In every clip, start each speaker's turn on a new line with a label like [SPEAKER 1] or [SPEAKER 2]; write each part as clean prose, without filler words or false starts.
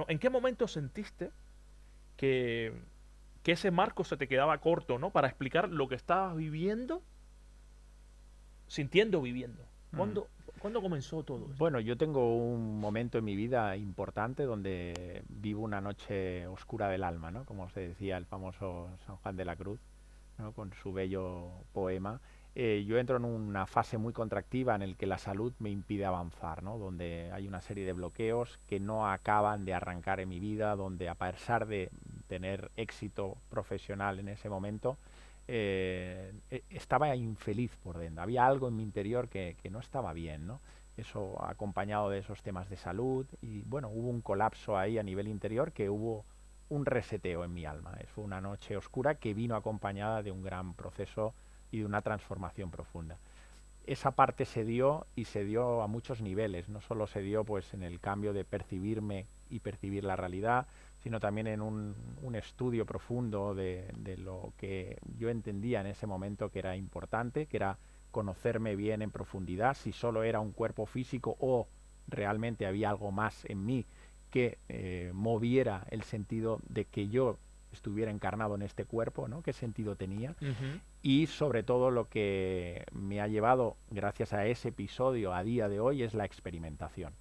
[SPEAKER 1] ¿no? ¿En qué momento sentiste que, que ese marco se te quedaba corto, ¿no? Para explicar lo que estabas viviendo, sintiendo, viviendo.
[SPEAKER 2] Mm.
[SPEAKER 1] ¿Cuándo comenzó todo esto?
[SPEAKER 2] Bueno, yo tengo un momento en mi vida importante donde vivo una noche oscura del alma, ¿no? Como se decía el famoso San Juan de la Cruz, ¿no? Con su bello poema. Yo entro en una fase muy contractiva en el que la salud me impide avanzar, ¿no? Donde hay una serie de bloqueos que no acaban de arrancar en mi vida, donde a pesar de tener éxito profesional en ese momento, estaba infeliz por dentro. Había algo en mi interior que no estaba bien, ¿no? Eso acompañado de esos temas de salud y bueno, hubo un colapso ahí a nivel interior, que hubo un reseteo en mi alma. Fue una noche oscura que vino acompañada de un gran proceso y de una transformación profunda. Esa parte se dio, y se dio a muchos niveles. No solo se dio pues en el cambio de percibirme y percibir la realidad, sino también en un estudio profundo de lo que yo entendía en ese momento que era importante, que era conocerme bien en profundidad, si solo era un cuerpo físico o realmente había algo más en mí que moviera el sentido de que yo estuviera encarnado en este cuerpo, ¿no? ¿Qué sentido tenía?
[SPEAKER 1] Ujú.
[SPEAKER 2] Y sobre todo lo que me ha llevado, gracias a ese episodio a día de hoy, es la experimentación.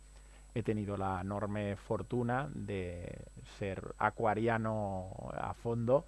[SPEAKER 2] He tenido la enorme fortuna de ser acuariano a fondo.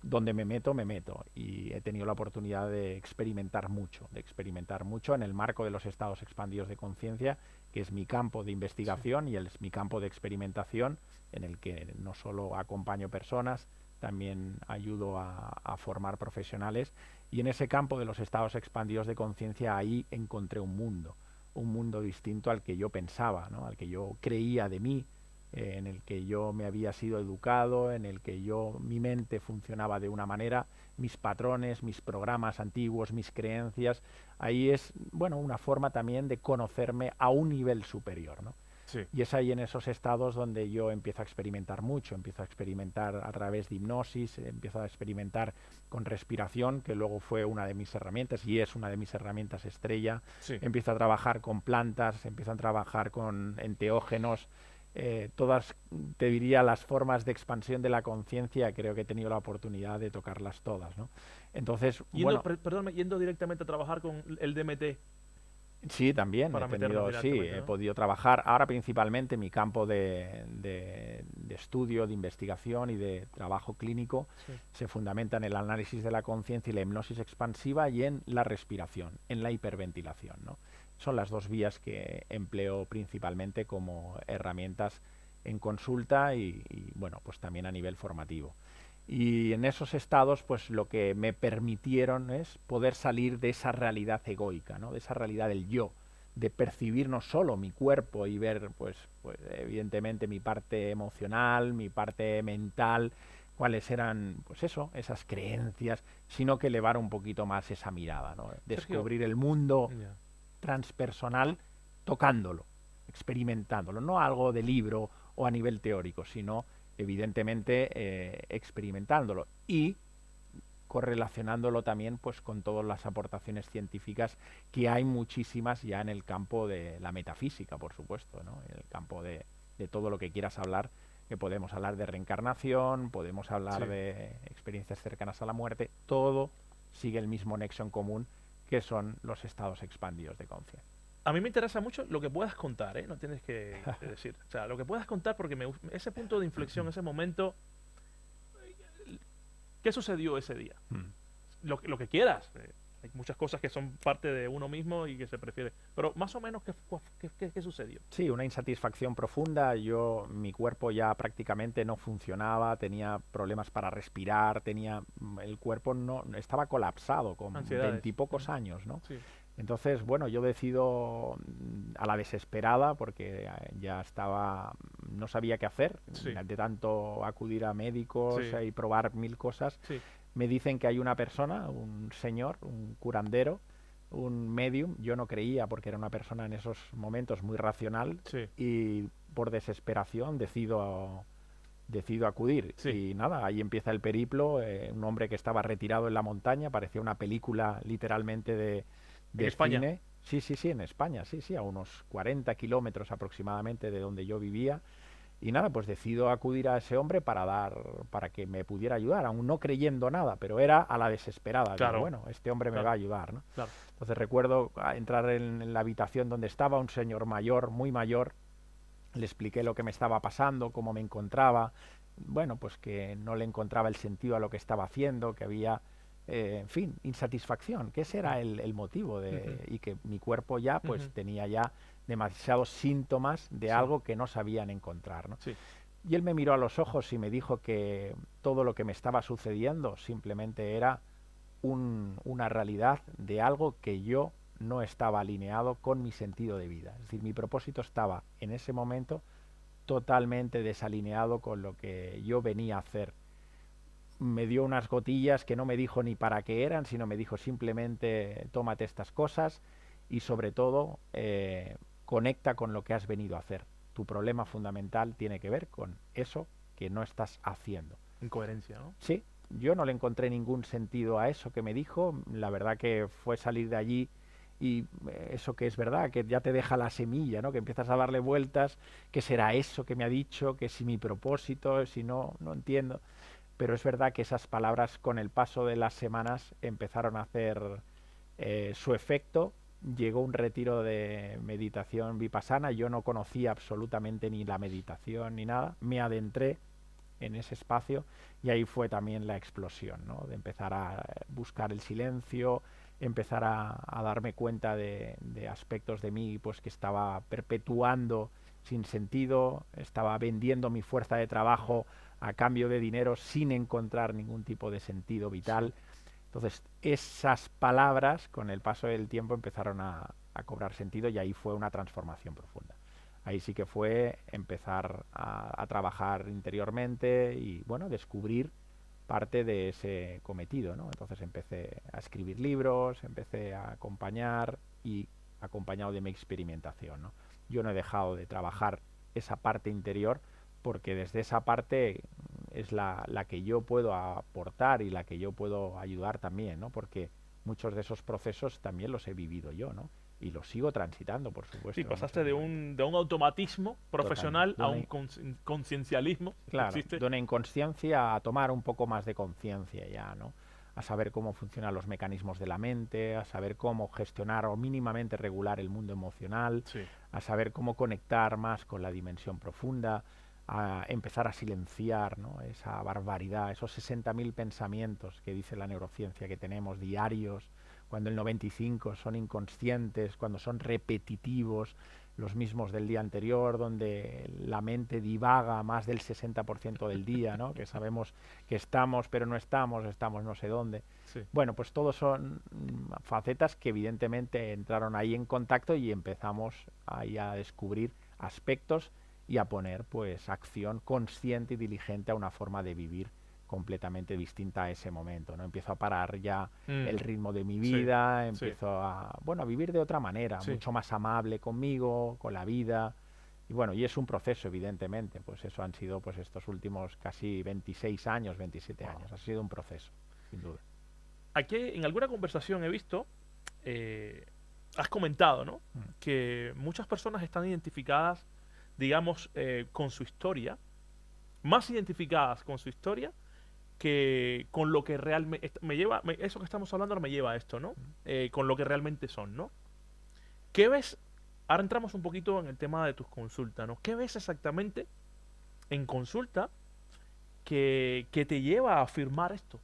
[SPEAKER 2] Donde me meto, me meto. Y he tenido la oportunidad de experimentar mucho en el marco de los estados expandidos de conciencia, que es mi campo de
[SPEAKER 1] Sí.
[SPEAKER 2] investigación y es mi campo de experimentación, en el que no solo acompaño personas, también ayudo a formar profesionales. Y en ese campo de los estados expandidos de conciencia, ahí encontré un mundo distinto al que yo pensaba, ¿no? Al que yo creía de mí, en el que yo me había sido educado, en el que yo, mi mente funcionaba de una manera, mis patrones, mis programas antiguos, mis creencias. Ahí es, bueno, una forma también de conocerme a un nivel superior, ¿no?
[SPEAKER 1] Sí.
[SPEAKER 2] Y es ahí en esos estados donde yo empiezo a experimentar mucho, empiezo a experimentar a través de hipnosis, empiezo a experimentar con respiración, que luego fue una de mis herramientas y es una de mis herramientas estrella.
[SPEAKER 1] Sí.
[SPEAKER 2] Empiezo a trabajar con plantas, empiezo a trabajar con enteógenos, todas, te diría, las formas de expansión de la conciencia, creo que he tenido la oportunidad de tocarlas todas, ¿no? Entonces, bueno,
[SPEAKER 1] Perdóname, yendo directamente a trabajar con el DMT
[SPEAKER 2] sí, también he
[SPEAKER 1] para meternos
[SPEAKER 2] tenido, sí,
[SPEAKER 1] directamente,
[SPEAKER 2] he
[SPEAKER 1] ¿no?
[SPEAKER 2] podido trabajar. Ahora principalmente mi campo de estudio, de investigación y de trabajo clínico
[SPEAKER 1] Sí.
[SPEAKER 2] se fundamenta en el análisis de la conciencia y la hipnosis expansiva y en la respiración, en la hiperventilación, ¿no? Son las dos vías que empleo principalmente como herramientas en consulta bueno, pues también a nivel formativo. Y en esos estados, pues lo que me permitieron es poder salir de esa realidad egoica, ¿no? De esa realidad del yo, de percibir no solo mi cuerpo y ver, pues evidentemente mi parte emocional, mi parte mental, cuáles eran, pues eso, esas creencias, sino que elevar un poquito más esa mirada, ¿no?
[SPEAKER 1] Sergio,
[SPEAKER 2] Descubrir el mundo
[SPEAKER 1] ya.
[SPEAKER 2] transpersonal tocándolo, experimentándolo, no algo de libro o a nivel teórico, sino evidentemente experimentándolo y correlacionándolo también pues con todas las aportaciones científicas, que hay muchísimas ya en el campo de la metafísica, por supuesto, ¿no? En el campo de todo lo que quieras hablar, que podemos hablar de reencarnación, podemos hablar
[SPEAKER 1] Sí.
[SPEAKER 2] de experiencias cercanas a la muerte, todo sigue el mismo nexo en común, que son los estados expandidos de conciencia.
[SPEAKER 1] A mí me interesa mucho lo que puedas contar, ¿eh? No tienes que decir. O sea, lo que puedas contar, porque ese punto de inflexión, ese momento, ¿qué sucedió ese día? Lo que quieras. Hay muchas cosas que son parte de uno mismo y que se prefiere. Pero más o menos, ¿qué sucedió?
[SPEAKER 2] Sí, una insatisfacción profunda. Yo, mi cuerpo ya prácticamente no funcionaba, tenía problemas para respirar, tenía el cuerpo no estaba colapsado con
[SPEAKER 1] Ansiedades.
[SPEAKER 2] veintipocos
[SPEAKER 1] Ujú.
[SPEAKER 2] años, ¿no?
[SPEAKER 1] Sí.
[SPEAKER 2] Entonces, bueno, yo decido a la desesperada, porque ya estaba, no sabía qué hacer,
[SPEAKER 1] Sí.
[SPEAKER 2] de tanto acudir a médicos
[SPEAKER 1] Sí.
[SPEAKER 2] y probar mil cosas.
[SPEAKER 1] Sí.
[SPEAKER 2] Me dicen que hay una persona, un señor, un curandero, un medium. Yo no creía, porque era una persona en esos momentos muy racional,
[SPEAKER 1] Sí.
[SPEAKER 2] y por desesperación decido acudir.
[SPEAKER 1] Sí.
[SPEAKER 2] Y nada, ahí empieza el periplo. Un hombre que estaba retirado en la montaña, parecía una película literalmente
[SPEAKER 1] En
[SPEAKER 2] de
[SPEAKER 1] España.
[SPEAKER 2] cine. Sí, sí, sí, en España, sí, sí, a unos 40 kilómetros aproximadamente de donde yo vivía. Y nada, pues decido acudir a ese hombre para que me pudiera ayudar, aún no creyendo nada, pero era a la desesperada. Digo,
[SPEAKER 1] Claro,
[SPEAKER 2] bueno, este hombre me
[SPEAKER 1] claro,
[SPEAKER 2] va a ayudar, ¿no?
[SPEAKER 1] claro.
[SPEAKER 2] Entonces recuerdo entrar en la habitación donde estaba un señor mayor, muy mayor. Le expliqué lo que me estaba pasando, cómo me encontraba, bueno, pues que no le encontraba el sentido a lo que estaba haciendo, que había, en fin, insatisfacción, que ese era el motivo
[SPEAKER 1] Ujú,
[SPEAKER 2] y que mi cuerpo ya pues
[SPEAKER 1] ujú.
[SPEAKER 2] tenía ya demasiados síntomas de
[SPEAKER 1] Sí,
[SPEAKER 2] algo que no sabían encontrar, ¿no?
[SPEAKER 1] sí.
[SPEAKER 2] Y él me miró a los ojos y me dijo que todo lo que me estaba sucediendo simplemente era una realidad de algo que yo no estaba alineado con mi sentido de vida. Es decir, mi propósito estaba en ese momento totalmente desalineado con lo que yo venía a hacer. Me dio unas gotillas que no me dijo ni para qué eran, sino me dijo simplemente tómate estas cosas y sobre todo conecta con lo que has venido a hacer. Tu problema fundamental tiene que ver con eso que no estás haciendo.
[SPEAKER 1] Incoherencia, ¿no?
[SPEAKER 2] Sí, yo no le encontré ningún sentido a eso que me dijo. La verdad que fue salir de allí y eso que es verdad, que ya te deja la semilla, ¿no? Que empiezas a darle vueltas, ¿qué será eso que me ha dicho? ¿Que si mi propósito? Si no, no entiendo. Pero es verdad que esas palabras con el paso de las semanas empezaron a hacer su efecto. Llegó un retiro de meditación vipassana, yo no conocía absolutamente ni la meditación ni nada, me adentré en ese espacio y ahí fue también la explosión, ¿no? De empezar a buscar el silencio, empezar a darme cuenta de aspectos de mí pues que estaba perpetuando sin sentido, estaba vendiendo mi fuerza de trabajo a cambio de dinero sin encontrar ningún tipo de sentido
[SPEAKER 1] Sí.
[SPEAKER 2] vital. Entonces, esas palabras con el paso del tiempo empezaron a cobrar sentido y ahí fue una transformación profunda. Ahí sí que fue empezar a trabajar interiormente y, bueno, descubrir parte de ese cometido, ¿no? Entonces empecé a escribir libros, empecé a acompañar y acompañado de mi experimentación, ¿no? Yo no he dejado de trabajar esa parte interior porque desde esa parte es la que yo puedo aportar y la que yo puedo ayudar también, ¿no? Porque muchos de esos procesos también los he vivido yo, ¿no? Y los sigo transitando, por
[SPEAKER 1] Sí,
[SPEAKER 2] supuesto, en
[SPEAKER 1] pasaste
[SPEAKER 2] muchos momentos.
[SPEAKER 1] de un automatismo
[SPEAKER 2] Totalmente.
[SPEAKER 1] profesional a un conciencialismo, si
[SPEAKER 2] Claro,
[SPEAKER 1] existe.
[SPEAKER 2] de una inconsciencia a tomar un poco más de conciencia ya, ¿no? A saber cómo funcionan los mecanismos de la mente, a saber cómo gestionar o mínimamente regular el mundo emocional,
[SPEAKER 1] Sí,
[SPEAKER 2] a saber cómo conectar más con la dimensión profunda, a empezar a silenciar, ¿no? Esa barbaridad, esos 60.000 pensamientos que dice la neurociencia que tenemos diarios, cuando el 95 son inconscientes, cuando son repetitivos, los mismos del día anterior, donde la mente divaga más del 60% del día, ¿no? Que sabemos que estamos, pero no estamos, estamos no sé dónde.
[SPEAKER 1] sí.
[SPEAKER 2] Bueno, pues todos son facetas que evidentemente entraron ahí en contacto y empezamos ahí a descubrir aspectos y a poner pues acción consciente y diligente a una forma de vivir completamente distinta a ese momento, ¿no? Empiezo a parar ya el
[SPEAKER 1] Mm,
[SPEAKER 2] ritmo de mi
[SPEAKER 1] sí,
[SPEAKER 2] vida,
[SPEAKER 1] sí,
[SPEAKER 2] empiezo a, bueno, a vivir de otra manera,
[SPEAKER 1] sí.
[SPEAKER 2] mucho más amable conmigo, con la vida. Y bueno, y es un proceso, evidentemente, pues eso han sido pues estos últimos casi 26 años, 27
[SPEAKER 1] Wow.
[SPEAKER 2] años, ha sido un proceso, sin duda.
[SPEAKER 1] Aquí en alguna conversación he visto, eh, has comentado, ¿no?
[SPEAKER 2] Mm.
[SPEAKER 1] Que muchas personas están identificadas, digamos, con su historia, más identificadas con su historia que con lo que realmente me lleva, eso que estamos hablando ahora me lleva a esto, ¿no? Con lo que realmente son, ¿no? ¿Qué ves? Ahora entramos un poquito en el tema de tus consultas, ¿no? ¿Qué ves exactamente en consulta que te lleva a afirmar esto?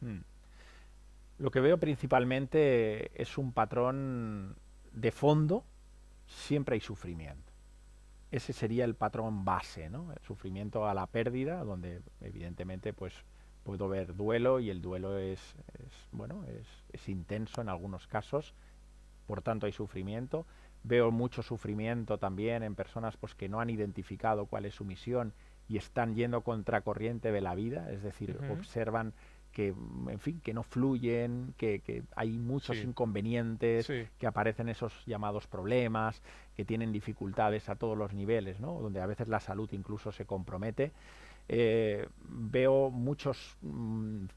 [SPEAKER 2] Mm. Lo que veo principalmente es un patrón de fondo, siempre hay sufrimiento. Ese sería el patrón base, ¿no? El sufrimiento a la pérdida, donde evidentemente pues puedo ver duelo y el duelo bueno, es intenso en algunos casos, por tanto hay sufrimiento. Veo mucho sufrimiento también en personas pues que no han identificado cuál es su misión y están yendo contracorriente de la vida, es decir,
[SPEAKER 1] Ujú.
[SPEAKER 2] observan que, en fin, que no fluyen, que hay muchos
[SPEAKER 1] Sí,
[SPEAKER 2] inconvenientes,
[SPEAKER 1] sí,
[SPEAKER 2] que aparecen esos llamados problemas, que tienen dificultades a todos los niveles, ¿no? Donde a veces la salud incluso se compromete. Veo muchos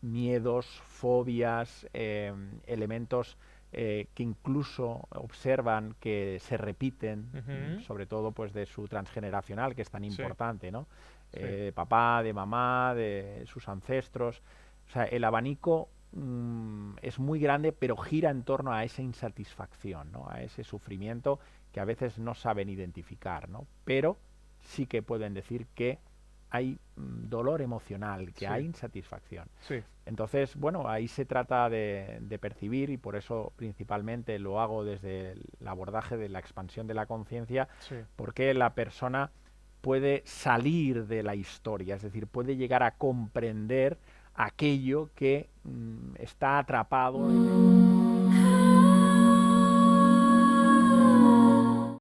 [SPEAKER 2] miedos, fobias, elementos que incluso observan que se repiten,
[SPEAKER 1] Ujú.
[SPEAKER 2] sobre todo pues de su transgeneracional, que es tan
[SPEAKER 1] Sí,
[SPEAKER 2] importante, ¿no?
[SPEAKER 1] sí,
[SPEAKER 2] De papá, de mamá, de sus ancestros. O sea, el abanico es muy grande, pero gira en torno a esa insatisfacción, ¿no? A ese sufrimiento que a veces no saben identificar, ¿no? Pero sí que pueden decir que hay dolor emocional, que hay
[SPEAKER 1] sí,
[SPEAKER 2] insatisfacción.
[SPEAKER 1] sí,
[SPEAKER 2] Entonces, bueno, ahí se trata de percibir, y por eso principalmente lo hago desde el abordaje de la expansión de la conciencia,
[SPEAKER 1] sí.
[SPEAKER 2] porque la persona puede salir de la historia, es decir, puede llegar a comprender aquello que está atrapado en